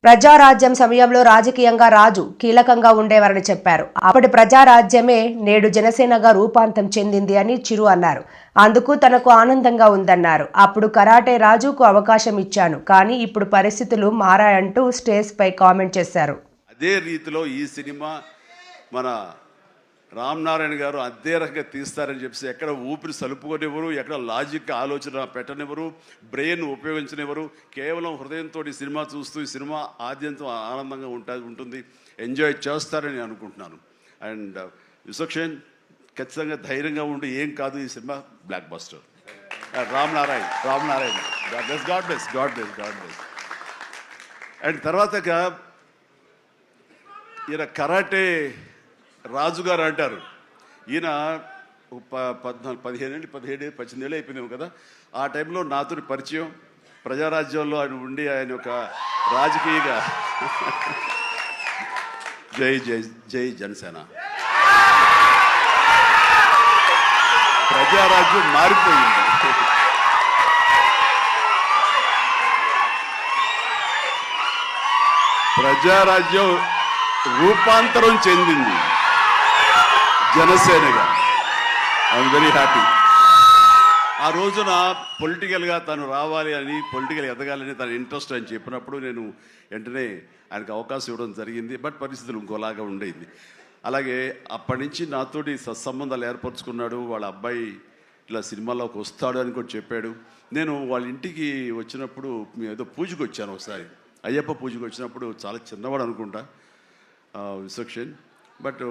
ప్రజారాజ్యం సమయంలో రాజకీయంగా రాజు కీలకంగా ఉండేవారని చెప్పారు. అప్పటి ప్రజారాజ్యమే నేడు జనసేనగా రూపాంతరం చెందింది అని చిరు అన్నారు. అందుకు తనకు ఆనందంగా ఉందన్నారు. అప్పుడు కరాటే రాజుకు అవకాశం ఇచ్చాను, కానీ ఇప్పుడు పరిస్థితులు మారాయంటూ స్టేజ్ పై కామెంట్ చేశారు. అదే రీతిలో ఈ సినిమా మన రామ్ నారాయణ గారు అదే రకంగా తీస్తారని చెప్పి ఎక్కడ ఊపిరి సలుపుకొనివ్వరు, ఎక్కడ లాజిక్ ఆలోచన పెట్టనివ్వరు, బ్రెయిన్ ఉపయోగించనివ్వరు. కేవలం హృదయంతో ఈ సినిమా చూస్తూ ఈ సినిమా ఆద్యంతం ఆనందంగా ఉంటుంది, ఎంజాయ్ చేస్తారని అనుకుంటున్నాను. అండ్ విశ్వక్షేణ్ ఖచ్చితంగా ధైర్యంగా ఉండి ఏం కాదు, ఈ cinema block buster. Ram Narayana God bless. And తర్వాత ఈయన కరాటే రాజుగారు అంటారు. ఈయన 17 అయిపోయినాము కదా. ఆ టైంలో నాతో పరిచయం, ప్రజారాజ్యంలో ఆయన ఉండి ఆయన ఒక రాజకీయగా జై జై జై జనసేన. ప్రజారాజ్యం మారిపోయింది. ప్రజారాజ్యం రూపాంతరం చెందింది జనసేనగా. I'm very happy. ఆ రోజున పొలిటికల్గా తను రావాలి అని, పొలిటికల్ ఎదగాలని తన ఇంట్రెస్ట్ అని చెప్పినప్పుడు నేను వెంటనే ఆయనకు అవకాశం ఇవ్వడం జరిగింది. బట్ పరిస్థితులు ఇంకోలాగా ఉండేది. అలాగే అప్పటి నుంచి నాతోటి సత్సంబంధాలు ఏర్పరచుకున్నాడు. వాళ్ళ అబ్బాయి ఇలా సినిమాలోకి వస్తాడు అని కూడా చెప్పాడు. నేను వాళ్ళ ఇంటికి వచ్చినప్పుడు ఏదో పూజకు వచ్చాను ఒకసారి, అయ్యప్ప పూజకు వచ్చినప్పుడు. చాలా చిన్నవాడు అనుకుంటా విశ్వక్షేణ్. బట్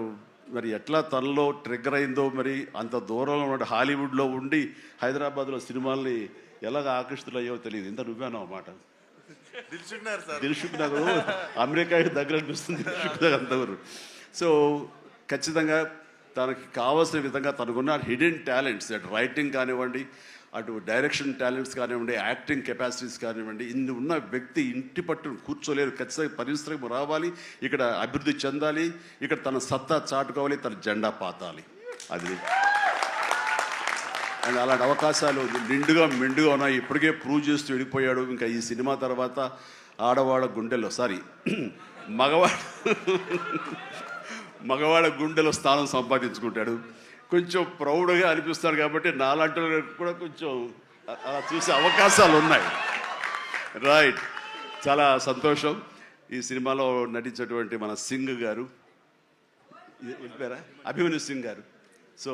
మరి ఎట్లా తనలో ట్రిగ్గర్ అయిందో, మరి అంత దూరంలో ఉన్న హాలీవుడ్లో ఉండి హైదరాబాద్లో సినిమాల్ని ఎలాగ ఆకర్షితులయ్యో తెలియదు. ఇంత నువ్వేనో అన్నమాట. దిల్షుక్ నగర్ అమెరికా దగ్గర అనిపిస్తుంది దిల్షుక్ నగర్ అంతవరకు. సో ఖచ్చితంగా తనకి కావాల్సిన విధంగా తనకున్న హిడెన్ టాలెంట్స్, అటు రైటింగ్ కానివ్వండి, అటు డైరెక్షన్ టాలెంట్స్ కానివ్వండి, యాక్టింగ్ కెపాసిటీస్ కానివ్వండి, ఇన్ని ఉన్న వ్యక్తి ఇంటి పట్టును కూర్చోలేరు. ఖచ్చితంగా పరిశ్రమ రావాలి, ఇక్కడ అభివృద్ధి చెందాలి, ఇక్కడ తన సత్తా చాటుకోవాలి, తన జెండా పాతాలి. అది అండ్ అలాంటి అవకాశాలు నిండుగా మెండుగా ఉన్నాయి. ఇప్పటికే ప్రూవ్ చేస్తూ వెళ్ళిపోయాడు. ఇంకా ఈ సినిమా తర్వాత ఆడవాళ్ళ గుండెల్లో మగవాళ్ళ గుండెలో స్థానం సంపాదించుకుంటాడు. కొంచెం ప్రౌడ్గా అనిపిస్తాడు. కాబట్టి నాలాంటి కూడా కొంచెం అలా చూసే అవకాశాలు ఉన్నాయి. రైట్, చాలా సంతోషం. ఈ సినిమాలో నటించినటువంటి మన సింగ్ గారు, వెళ్ళిపోయారా, అభిమన్యు సింగ్ గారు. So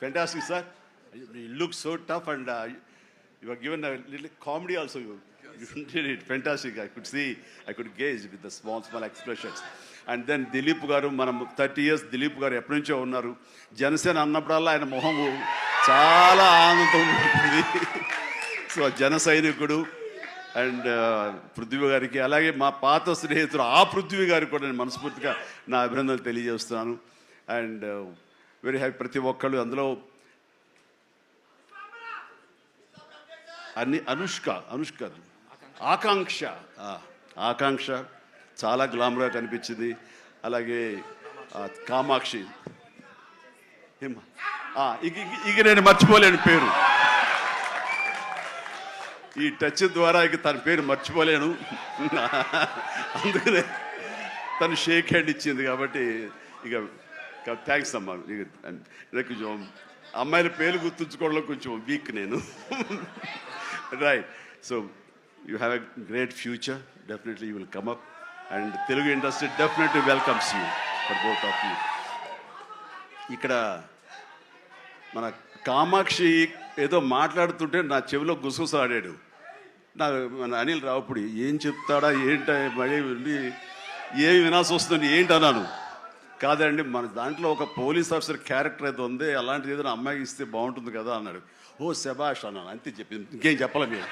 fantastic sir, you look so tough and you are given little comedy also. You did it fantastic. I could gauge with the small expressions. And then Dilip గారు, మనం 30 years దిలీప్ గారు ఎప్పటి నుంచో ఉన్నారు. జనసేన అన్నప్పుడల్లా ఆయన మొహం చాలా ఆనందం ఉంటుంది. సో జన సైనికుడు. అండ్ పృథ్వీ గారికి, అలాగే మా పాత స్నేహితుడు ఆ పృథ్వీ గారికి కూడా నేను మనస్ఫూర్తిగా నా అభినందనలు తెలియజేస్తున్నాను. And very happy. ప్రతి ఒక్కళ్ళు అందులో అనుష్క ఆకాంక్ష చాలా గ్లామర్గా కనిపించింది. అలాగే కామాక్షి, ఇక నేను మర్చిపోలేని పేరు, ఈ టచ్ ద్వారా ఇక తన పేరు మర్చిపోలేను. అందుకనే తను షేక్ హ్యాండ్ ఇచ్చింది. కాబట్టి ఇక థ్యాంక్స్ అమ్మా. కొంచెం అమ్మాయిల పేరు గుర్తుంచుకోవడంలో కొంచెం వీక్ నేను. Right. So you have a great future. Definitely you will come up, and Telugu industry definitely welcomes you, for both of you. ఇక్కడ మన కామాక్షి ఏదో మాట్లాడుతుంటే నా చెవిలో గుసగుసలాడాడు. మన అనిల్ రావుపూడి ఏం చెప్తాడా ఏంట, మళ్ళీ ఏమి వినాల్సి వస్తుంది ఏంటి అన్నాను. కాదండి, మన దాంట్లో ఒక పోలీస్ ఆఫీసర్ క్యారెక్టర్ ఏదో ఉంది, అలాంటిది ఏదైనా అమ్మాయికి ఇస్తే బాగుంటుంది కదా అన్నాడు. ఓ శభాష్ అన్నాను, అంతే చెప్పింది, ఇంకేం చెప్పాలి మీరు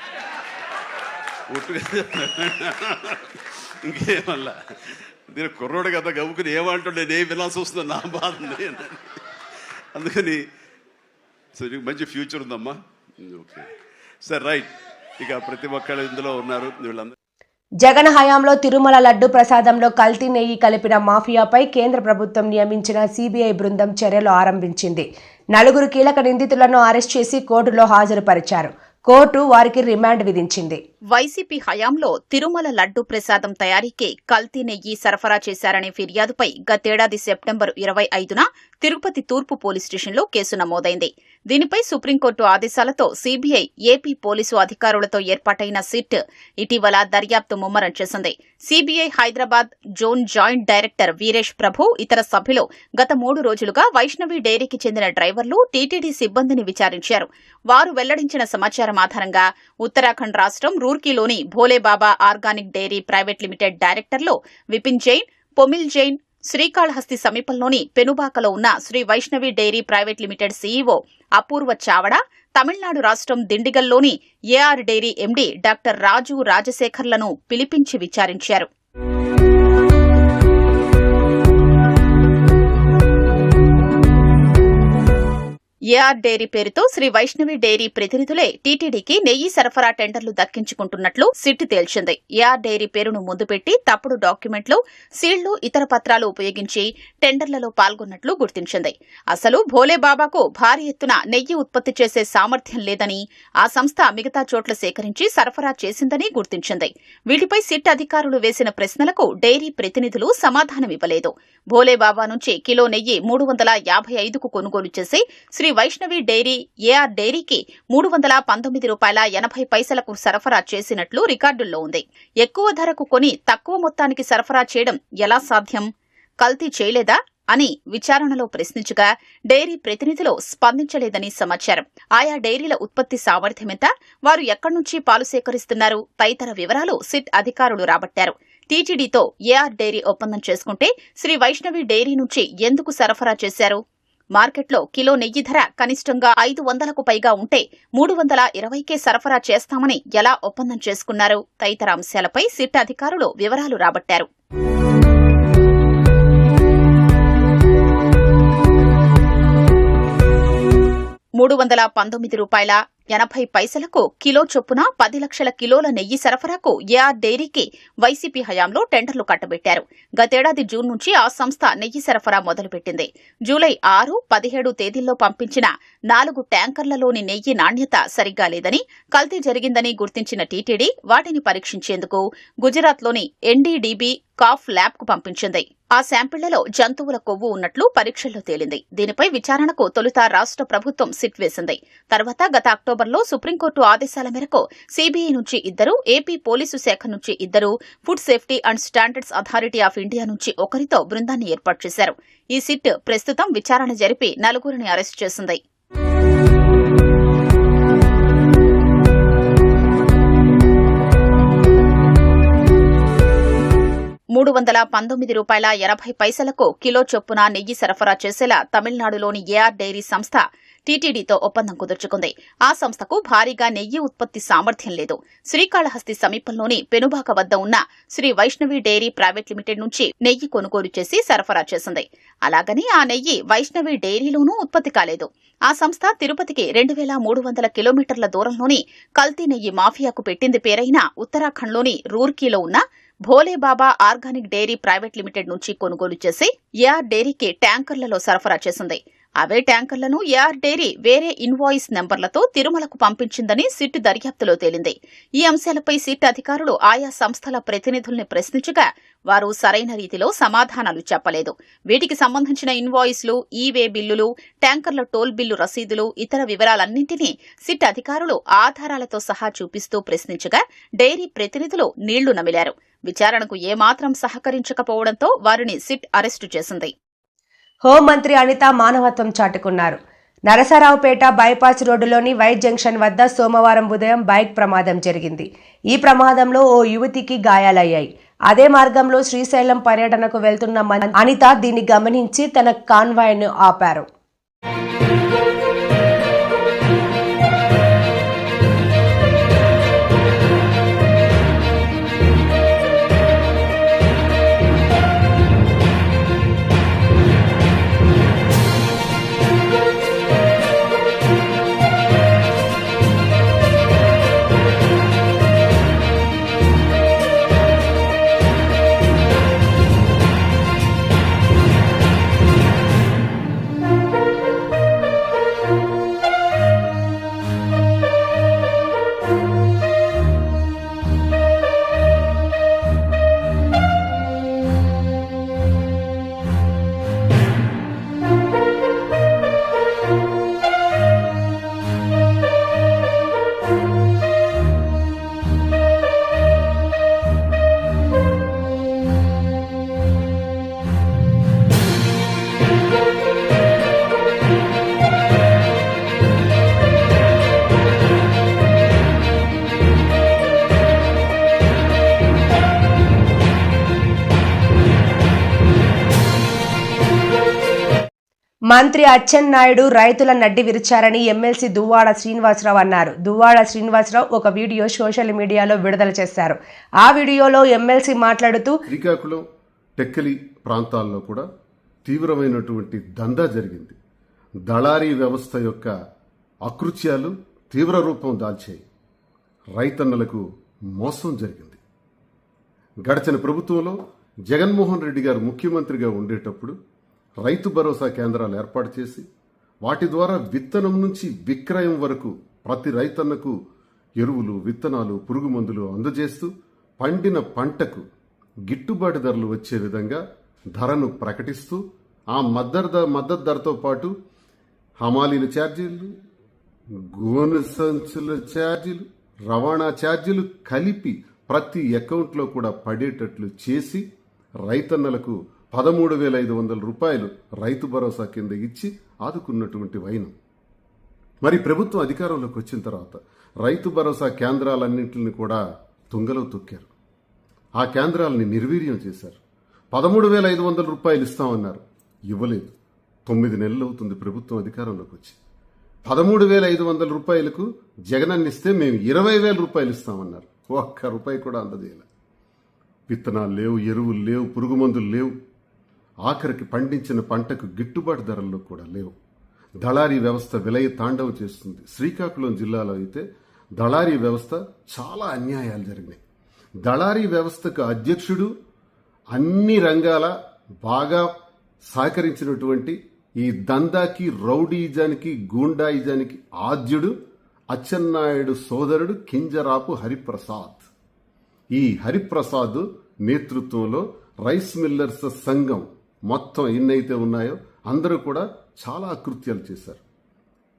ఇంకేమల్లా. నేను కుర్రోడు కదా గవ్వుకుని ఏమంటుండే, నేను వినాల్సి వస్తుంది, నా బాధ. అందుకని సో నీకు మంచి ఫ్యూచర్ ఉందమ్మా. Okay sir, right. ఇక ప్రతి ఒక్కళ్ళు ఇందులో ఉన్నారు. వీళ్ళందరూ జగన్ హయాంలో తిరుమల లడ్డు ప్రసాదంలో కల్తీ నెయ్యి కలిపిన మాఫియాపై కేంద్ర ప్రభుత్వం నియమించిన సిబిఐ బృందం చర్యలు ఆరంభించింది. 4 కీలక నిందితులను అరెస్ట్ చేసి కోర్టులో హాజరుపరిచారు. కోర్టు వారికి రిమాండ్ విధించింది. వైసీపీ హయాంలో తిరుమల లడ్డు ప్రసాదం తయారీకి కల్తీ నెయ్యి సరఫరా చేశారనే ఫిర్యాదుపై గతేడాది సెప్టెంబర్ 25న తిరుపతి తూర్పు పోలీస్ స్టేషన్లో కేసు నమోదైంది. దీనిపై సుప్రీంకోర్టు ఆదేశాలతో సీబీఐ, ఏపీ పోలీసు అధికారులతో ఏర్పాటైన సిట్ ఇటీవల దర్యాప్తు ముమ్మరం చేసింది. CBI Hyderabad zone joint director Veeresh Prabhu, ఇతర సభ్యులు గత 3 రోజులుగా వైష్ణవి డైరీకి చెందిన డ్రైవర్లు, టీటీడీ సిబ్బందిని విచారించారు. వారు వెల్లడించిన సమాచారం ఆధారంగా ఉత్తరాఖండ్ రాష్ట్రం రూర్కీలోని Bholebaba organic dairy private limited డైరెక్టర్లు విపిన్ జైన్, పొమిల్ జైన్, శ్రీకాళహస్తి సమీపంలోని పెనుబాకలో ఉన్న Shri Vaishnavi dairy private limited CEO Apoorva Chavda, Tamil Nadu రాష్ట్రం దిండిగల్లోని AR dairy MD doctor Raju రాజశేఖర్లను పిలిపించి విచారించారు. ఏఆర్ డైరీ పేరుతో శ్రీ వైష్ణవి డైరీ ప్రతినిధులే టీటీడీకి నెయ్యి సరఫరా టెండర్లు దక్కించుకుంటున్నట్లు సిట్ తేల్చింది. ఏఆర్ డైరీ పేరును ముందు పెట్టి తప్పుడు డాక్యుమెంట్లు, సీళ్లు, ఇతర పత్రాలు ఉపయోగించి టెండర్లలో పాల్గొన్నట్లు గుర్తించింది. అసలు భోలేబాబాకు భారీ ఎత్తున నెయ్యి ఉత్పత్తి చేసే సామర్థ్యం లేదని, ఆ సంస్థ మిగతా చోట్ల సేకరించి సరఫరా చేసిందని గుర్తించింది. వీటిపై సిట్ అధికారులు వేసిన ప్రశ్నలకు డైరీ ప్రతినిధులు సమాధానమివ్వలేదు. భోలేబాబా నుంచి కిలో నెయ్యి 355కు కొనుగోలు చేసి శ్రీ వైష్ణవి డైరీ ఏఆర్ డైరీకి $319.80 సరఫరా చేసినట్లు రికార్డుల్లో ఉంది. ఎక్కువ ధరకు కొని తక్కువ మొత్తానికి సరఫరా చేయడం ఎలా సాధ్యం? కల్తీ చేయలేదా అని విచారణలో ప్రశ్నించగా డైరీ ప్రతినిధులు స్పందించలేదని సమాచారం. ఆయా డైరీల ఉత్పత్తి సామర్థ్యమెంత, వారు ఎక్కడి నుంచి పాలు సేకరిస్తున్నారు తదితర వివరాలు సిట్ అధికారులు రాబట్టారు. టీటీడీతో ఏఆర్ డైరీ ఒప్పందం చేసుకుంటే శ్రీ వైష్ణవి డైరీ నుంచి ఎందుకు సరఫరా చేశారు? మార్కెట్లో కిలో నెయ్యి ధర కనిష్టంగా 500కు పైగా ఉంటే 320కే సరఫరా చేస్తామని ఎలా ఒప్పందం చేసుకున్నారు తదితర అంశాలపై సిట్ అధికారులు వివరాలు రాబట్టారు. $319.80 కిలో చొప్పున 10 లక్షల కిలోల నెయ్యి సరఫరాకు ఏఆర్ డైరీకి వైసీపీ హయాంలో టెండర్లు కట్టబెట్టారు. గతేడాది జూన్ నుంచి ఆ సంస్థ నెయ్యి సరఫరా మొదలుపెట్టింది. జూలై 6, 17 తేదీల్లో పంపించిన 4 ట్యాంకర్లలోని నెయ్యి నాణ్యత సరిగ్గా లేదని, కల్తీ జరిగిందని గుర్తించిన టీటీడీ వాటిని పరీక్షించేందుకు గుజరాత్లోని ఎన్డీడీబీ కాఫ్ ల్యాబ్కు పంపించింది. ఆ శాంపిళ్లలో జంతువుల కొవ్వు ఉన్నట్లు పరీక్షల్లో తేలింది. దీనిపై విచారణకు తొలుత రాష్ట్ర ప్రభుత్వం సిట్ వేసింది. తర్వాత గత అక్టోబర్లో సుప్రీంకోర్టు ఆదేశాల మేరకు సీబీఐ నుంచి 2, ఏపీ పోలీసు శాఖ నుంచి 2, food safety and standards authority of India నుంచి 1తో బృందాన్ని ఏర్పాటు చేశారు. ఈ సిట్ ప్రస్తుతం విచారణ జరిపి 4గురిని అరెస్టు చేసింది. $319.80 కిలో చొప్పున నెయ్యి సరఫరా చేసేలా తమిళనాడులోని ఏఆర్ డైరీ సంస్థ టీటీడీతో ఒప్పందం కుదుర్చుకుంది. ఆ సంస్థకు భారీగా నెయ్యి ఉత్పత్తి సామర్థ్యం లేదు. శ్రీకాళహస్తి సమీపంలోని పెనుబాక వద్ద ఉన్న Shri Vaishnavi dairy private limited నుంచి నెయ్యి కొనుగోలు చేసి సరఫరా చేసింది. అలాగని ఆ నెయ్యి వైష్ణవి డైరీలోనూ ఉత్పత్తి కాలేదు. ఆ సంస్థ తిరుపతికి 2300 కిలోమీటర్ల దూరంలోని కల్తీ నెయ్యి మాఫియాకు పెట్టింది పేరైన ఉత్తరాఖండ్లోని రూర్కీలో ఉన్న Bholebaba organic dairy private limited నుంచి కొనుగోలు చేసి ఏఆర్ డైరీకి ట్యాంకర్లలో సరఫరా చేసింది. అవే ట్యాంకర్లను ఏఆర్ డైరీ వేరే ఇన్వాయిస్ నెంబర్లతో తిరుమలకు పంపించిందని సిట్ దర్యాప్తులో తేలింది. ఈ అంశాలపై సిట్ అధికారులు ఆయా సంస్థల ప్రతినిధుల్ని ప్రశ్నించగా వారు సరైన రీతిలో సమాధానాలు చెప్పలేదు. వీటికి సంబంధించిన ఇన్వాయిస్లు, ఈవే బిల్లులు, ట్యాంకర్ల టోల్ బిల్లు రసీదులు, ఇతర వివరాలన్నింటినీ సిట్ అధికారులు ఆధారాలతో సహా చూపిస్తూ ప్రశ్నించగా డైరీ ప్రతినిధులు నీళ్లు నమిలారు. విచారణకు ఏమాత్రం సహకరించకపోవడంతో వారిని సిట్ అరెస్టు చేసింది. హోంమంత్రి అనిత మానవత్వం చాటుకున్నారు. నరసరావుపేట బైపాస్ రోడ్డులోని వైట్ జంక్షన్ వద్ద సోమవారం ఉదయం బైక్ ప్రమాదం జరిగింది. ఈ ప్రమాదంలో ఓ యువతికి గాయాలయ్యాయి. అదే మార్గంలో శ్రీశైలం పర్యటనకు వెళ్తున్న అనిత దీన్ని గమనించి తన కాన్వాయ్ను ఆపారు. మంత్రి అచ్చెన్నాయుడు రైతుల నడ్డి విరిచారని ఎమ్మెల్సీ దువ్వాడ శ్రీనివాసరావు అన్నారు. దువ్వాడ శ్రీనివాసరావు ఒక వీడియో సోషల్ మీడియాలో విడుదల చేశారు. ఆ వీడియోలో ఎమ్మెల్సీ మాట్లాడుతూ శ్రీకాకుళం టెక్కలి ప్రాంతాల్లో కూడా తీవ్రమైనటువంటి దందా జరిగింది. దళారీ వ్యవస్థ యొక్క అకృత్యాలు తీవ్ర రూపం దాల్చాయి. రైతన్నలకు మోసం జరిగింది. గడచిన ప్రభుత్వంలో జగన్మోహన్ రెడ్డి గారు ముఖ్యమంత్రిగా ఉండేటప్పుడు రైతు భరోసా కేంద్రాలు ఏర్పాటు చేసి వాటి ద్వారా విత్తనం నుంచి విక్రయం వరకు ప్రతి రైతన్నకు ఎరువులు, విత్తనాలు, పురుగు మందులు అందజేస్తూ పండిన పంటకు గిట్టుబాటు ధరలు వచ్చే విధంగా ధరను ప్రకటిస్తూ ఆ మద్దతు ధరతో పాటు హమాలీల ఛార్జీలు, గోనె సంచుల ఛార్జీలు, రవాణా ఛార్జీలు కలిపి ప్రతి అకౌంట్లో కూడా పడేటట్లు చేసి రైతన్నలకు 13,500 రూపాయలు రైతు భరోసా కింద ఇచ్చి ఆదుకున్నటువంటి వైనం. మరి ప్రభుత్వం అధికారంలోకి వచ్చిన తర్వాత రైతు భరోసా కేంద్రాలన్నింటిని కూడా తుంగలో తొక్కారు. ఆ కేంద్రాలని నిర్వీర్యం చేశారు. 13,500 రూపాయలు ఇస్తామన్నారు, ఇవ్వలేదు. 9 నెలలు అవుతుంది ప్రభుత్వం అధికారంలోకి వచ్చి. 13,500 రూపాయలకు జగనన్నిస్తే మేము 20,000 రూపాయలు ఇస్తామన్నారు. ఒక్క రూపాయి కూడా అందజేయాలి. విత్తనాలు లేవు, ఎరువులు లేవు, పురుగు మందులు లేవు. ఆఖరికి పండించిన పంటకు గిట్టుబాటు ధరల్లో కూడా లేవు. దళారీ వ్యవస్థ విలయ తాండవం చేస్తుంది. శ్రీకాకుళం జిల్లాలో అయితే దళారీ వ్యవస్థ చాలా అన్యాయాలు జరిగినాయి. దళారీ వ్యవస్థకు అధ్యక్షుడు, అన్ని రంగాల బాగా సహకరించినటువంటి ఈ దందాకి, రౌడీజానికి, గూండాయిజానికి ఆద్యుడు అచ్చెన్నాయుడు సోదరుడు కింజరాపు హరిప్రసాద్. ఈ హరిప్రసాద్ నేతృత్వంలో రైస్ మిల్లర్స్ సంఘం మొత్తం ఎన్నైతే ఉన్నాయో అందరూ కూడా చాలా అకృత్యాలు చేశారు.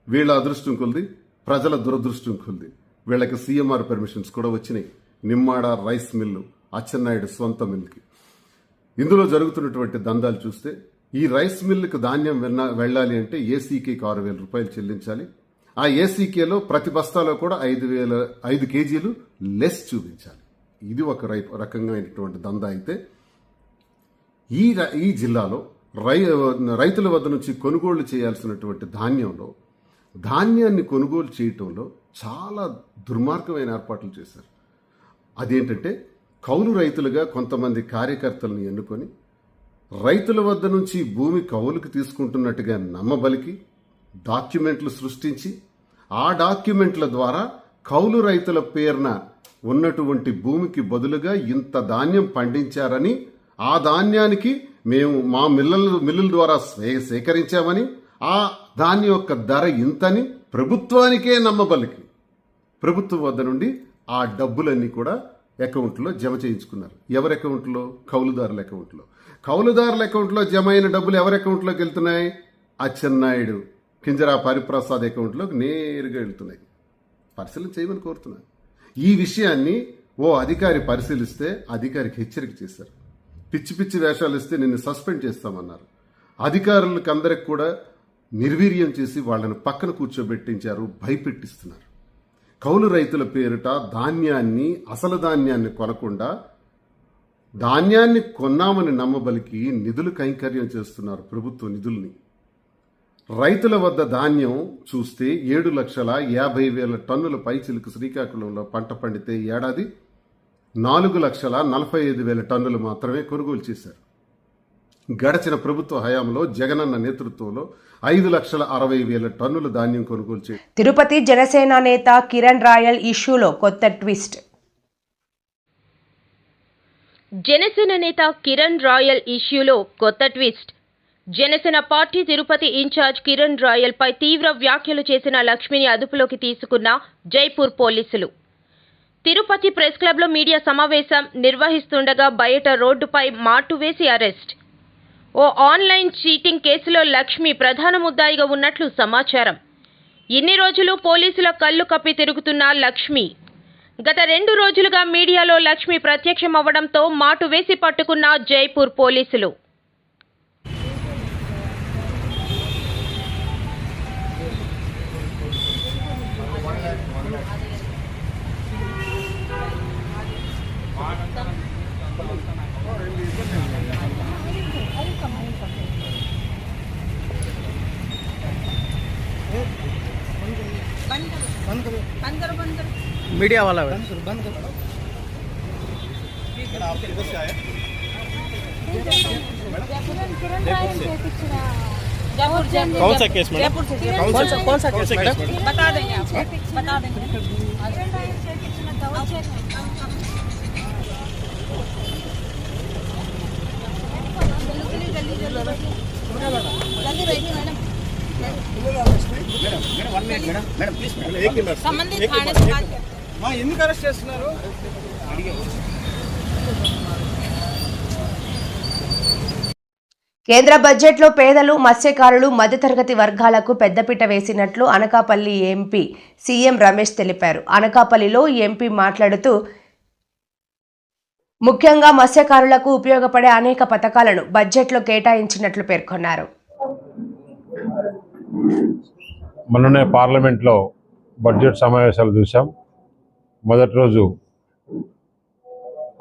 వీళ్ళ అదృష్టం కొలిది, ప్రజల దురదృష్టం కొలిది వీళ్ళకి సీఎంఆర్ పర్మిషన్స్ కూడా వచ్చినాయి. నిమ్మాడ రైస్ మిల్లు అచ్చెన్నాయుడు స్వంత మిల్లుకి. ఇందులో జరుగుతున్నటువంటి దందాలు చూస్తే ఈ రైస్ మిల్లుకు ధాన్యం వెళ్ళాలి అంటే ఏసీకేకి 6,000 రూపాయలు చెల్లించాలి. ఆ ఏసీకేలో ప్రతి బస్తాలో కూడా 5 కేజీలు లెస్ చూపించాలి. ఇది ఒక రకంగా దందా. అయితే ఈ జిల్లాలో రైతుల వద్ద నుంచి కొనుగోలు చేయాల్సినటువంటి ధాన్యంలో ధాన్యాన్ని కొనుగోలు చేయటంలో చాలా దుర్మార్గమైన ఏర్పాట్లు చేశారు. అదేంటంటే కౌలు రైతులుగా కొంతమంది కార్యకర్తలను ఎన్నుకొని రైతుల వద్ద నుంచి భూమి కౌలుకు తీసుకుంటున్నట్టుగా నమ్మబలికి డాక్యుమెంట్లు సృష్టించి ఆ డాక్యుమెంట్ల ద్వారా కౌలు రైతుల పేరున ఉన్నటువంటి భూమికి బదులుగా ఇంత ధాన్యం పండించారని, ఆ ధాన్యానికి మేము మా మిల్లుల ద్వారా సేకరించామని, ఆ ధాన్యం యొక్క ధర ఇంతని ప్రభుత్వానికే నమ్మబలికి ప్రభుత్వం వద్ద నుండి ఆ డబ్బులన్నీ కూడా అకౌంట్లో జమ చేయించుకున్నారు. ఎవరి అకౌంట్లో? కౌలుదారుల అకౌంట్లో. కౌలుదారుల అకౌంట్లో జమ అయిన డబ్బులు ఎవరి అకౌంట్లోకి వెళ్తున్నాయి? అచ్చెన్నాయుడు కింజరాపు హరిప్రసాద్ అకౌంట్లోకి నేరుగా వెళ్తున్నాయి. పరిశీలన చేయమని కోరుతున్నాను. ఈ విషయాన్ని ఓ అధికారి పరిశీలిస్తే అధికారికి హెచ్చరిక చేశారు. పిచ్చి పిచ్చి వేషాలు ఇస్తే నిన్ను సస్పెండ్ చేస్తామన్నారు. అధికారులకు అందరికి కూడా నిర్వీర్యం చేసి వాళ్ళని పక్కన కూర్చోబెట్టించారు, భయపెట్టిస్తున్నారు. కౌలు రైతుల పేరిట ధాన్యాన్ని, అసలు ధాన్యాన్ని కొనకుండా ధాన్యాన్ని కొన్నామని నమ్మబలికి నిధులు కైంకర్యం చేస్తున్నారు. ప్రభుత్వ నిధుల్ని. రైతుల వద్ద ధాన్యం చూస్తే 7,50,000 టన్నుల పైచిలకు శ్రీకాకుళంలో పంట పండితే ఏడాది 4,45,000 టన్నులు మాత్రమే కొనుగోలు చేశారు. గడచిన ప్రభుత్వ హయాంలో జగనన్న నేతృత్వంలో 5,60,000 టన్నుల ధాన్యం కొనుగోలు చేశారు. తిరుపతి జనసేన నేత కిరణ్ రాయల్ ఇష్యూలో కొత్త ట్విస్ట్. జనసేన నేత కిరణ్ రాయల్ ఇష్యూలో కొత్త twist. Janasena party Tirupati incharge Kiran Royal పై తీవ్ర వ్యాఖ్యలు చేసిన లక్ష్మిని అదుపులోకి తీసుకున్న జైపూర్ పోలీసులు. తిరుపతి ప్రెస్ క్లబ్లో మీడియా సమావేశం నిర్వహిస్తుండగా బయట రోడ్డుపై మాటు వేసి అరెస్ట్. ఓ ఆన్లైన్ చీటింగ్ కేసులో లక్ష్మి ప్రధాన ముద్దాయిగా ఉన్నట్లు సమాచారం. ఇన్ని రోజులు పోలీసుల కళ్ళు కప్పి తిరుగుతున్న లక్ష్మి గత 2 రోజులుగా మీడియాలో లక్ష్మి ప్రత్యక్షమవ్వడంతో మాటు వేసి పట్టుకున్న జైపూర్ పోలీసులు. मीडिया वाला है। कौन सा केस मैडम? कौन सा केस मैडम? बता देंगे आपको, बता देंगे। संबंधित थाने से बात कर। ఎందుకు అరెస్ట్ చేస్తున్నారు? కేంద్ర బడ్జెట్లో పేదలు, మత్స్యకారులు, మధ్యతరగతి వర్గాలకు పెద్దపీట వేసినట్లు అనకాపల్లి ఎంపీ సీఎం రమేష్ తెలిపారు. అనకాపల్లిలో ఎంపీ మాట్లాడుతూ ముఖ్యంగా మత్స్యకారులకు ఉపయోగపడే అనేక పథకాలను బడ్జెట్లో కేటాయించినట్లు పేర్కొన్నారు. మొన్ననే పార్లమెంట్లో బడ్జెట్ సమావేశాలు చూసాం. మొదటి రోజు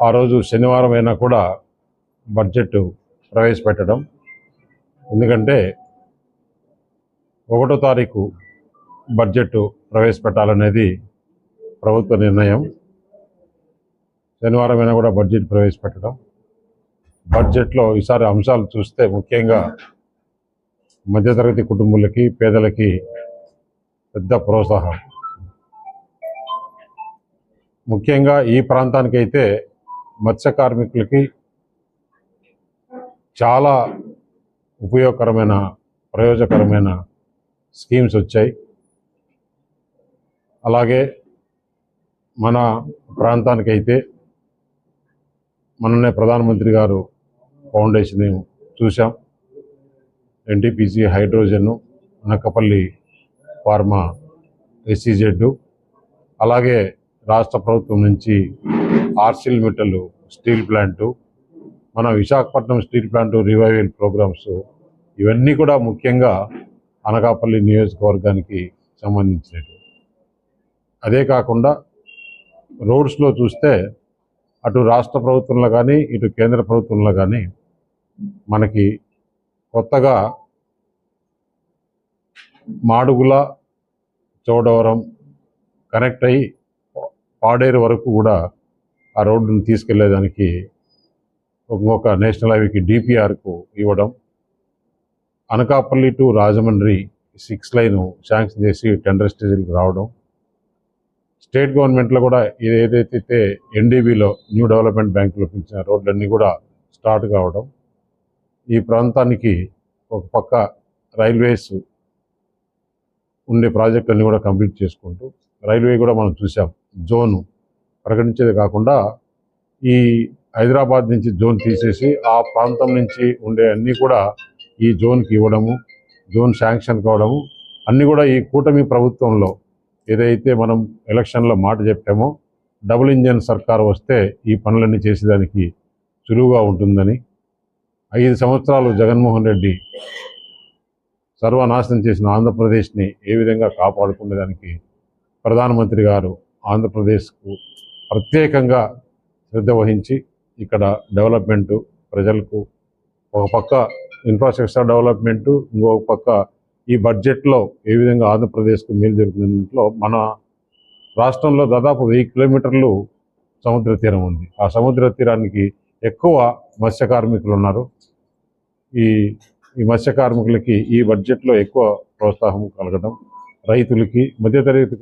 ఆ రోజు శనివారం అయినా కూడా బడ్జెట్ ప్రవేశపెట్టడం, ఎందుకంటే 1వ తారీఖు బడ్జెట్ ప్రవేశపెట్టాలనేది ప్రభుత్వ నిర్ణయం. శనివారం అయినా కూడా బడ్జెట్ ప్రవేశపెట్టడం. బడ్జెట్లో ఈసారి అంశాలు చూస్తే ముఖ్యంగా మధ్యతరగతి కుటుంబాలకి, పేదలకి పెద్ద ప్రోత్సాహం. ముఖ్యంగా ఈ ప్రాంతానికైతే మత్స్య కార్మికులకి చాలా ఉపయోగకరమైన, ప్రయోజనకరమైన స్కీమ్స్ వచ్చాయి. అలాగే మన ప్రాంతానికైతే మొన్ననే ప్రధానమంత్రి గారు ఫౌండేషన్ చూసాం. NTPC hydrogen, Anakapalli pharma SEZ, అలాగే రాష్ట్ర ప్రభుత్వం నుంచి ఆర్సిల్ మెటల్ స్టీల్ ప్లాంటు, మన Visakhapatnam steel plant revival programmes, ఇవన్నీ కూడా ముఖ్యంగా అనకాపల్లి నియోజకవర్గానికి సంబంధించినవి. అదే కాకుండా రోడ్స్లో చూస్తే అటు రాష్ట్ర ప్రభుత్వంలో కానీ ఇటు కేంద్ర ప్రభుత్వంలో కానీ మనకి కొత్తగా మాడుగుల, చోడవరం కనెక్ట్ అయ్యి పాడేరు వరకు కూడా ఆ రోడ్డును తీసుకెళ్లేదానికి ఇంకొక నేషనల్ హైవేకి DPRకు ఇవ్వడం, Anakapalli to Rajahmundry 6 line sanction చేసి టెండర్ స్టేజ్కి రావడం, స్టేట్ గవర్నమెంట్లో కూడా ఏదైతే NDBలో న్యూ డెవలప్మెంట్ బ్యాంకులో పిలిచిన రోడ్లన్నీ కూడా స్టార్ట్ కావడం, ఈ ప్రాంతానికి ఒక పక్క రైల్వేస్ ఉండే ప్రాజెక్టులన్నీ కూడా కంప్లీట్ చేసుకుంటూ, రైల్వే కూడా మనం చూసాం జోను ప్రకటించేది కాకుండా ఈ హైదరాబాద్ నుంచి జోన్ తీసేసి ఆ ప్రాంతం నుంచి ఉండే అన్నీ కూడా ఈ జోన్కి ఇవ్వడము, జోన్ శాంక్షన్ కావడము, అన్నీ కూడా ఈ కూటమి ప్రభుత్వంలో ఏదైతే మనం ఎలక్షన్లో మాట చెప్పామో డబుల్ ఇంజన్ సర్కారు వస్తే ఈ పనులన్నీ చేసేదానికి సులువుగా ఉంటుందని, 5 సంవత్సరాలు జగన్మోహన్ రెడ్డి సర్వనాశనం చేసిన ఆంధ్రప్రదేశ్ని ఏ విధంగా కాపాడుకునేదానికి ప్రధానమంత్రి గారు ఆంధ్రప్రదేశ్కు ప్రత్యేకంగా శ్రద్ధ వహించి ఇక్కడ డెవలప్మెంటు, ప్రజలకు ఒక పక్క ఇన్ఫ్రాస్ట్రక్చర్ డెవలప్మెంటు, ఇంకొక పక్క ఈ బడ్జెట్లో ఏ విధంగా ఆంధ్రప్రదేశ్కు మేలు జరుగుతుందో, మన రాష్ట్రంలో దాదాపు 1000 కిలోమీటర్లు సముద్ర తీరం ఉంది. ఆ సముద్ర తీరానికి ఎక్కువ మత్స్య కార్మికులు ఉన్నారు. ఈ మత్స్య కార్మికులకి ఈ బడ్జెట్లో ఎక్కువ ప్రోత్సాహం కలగడం, రైతులకి, మధ్యతరగతి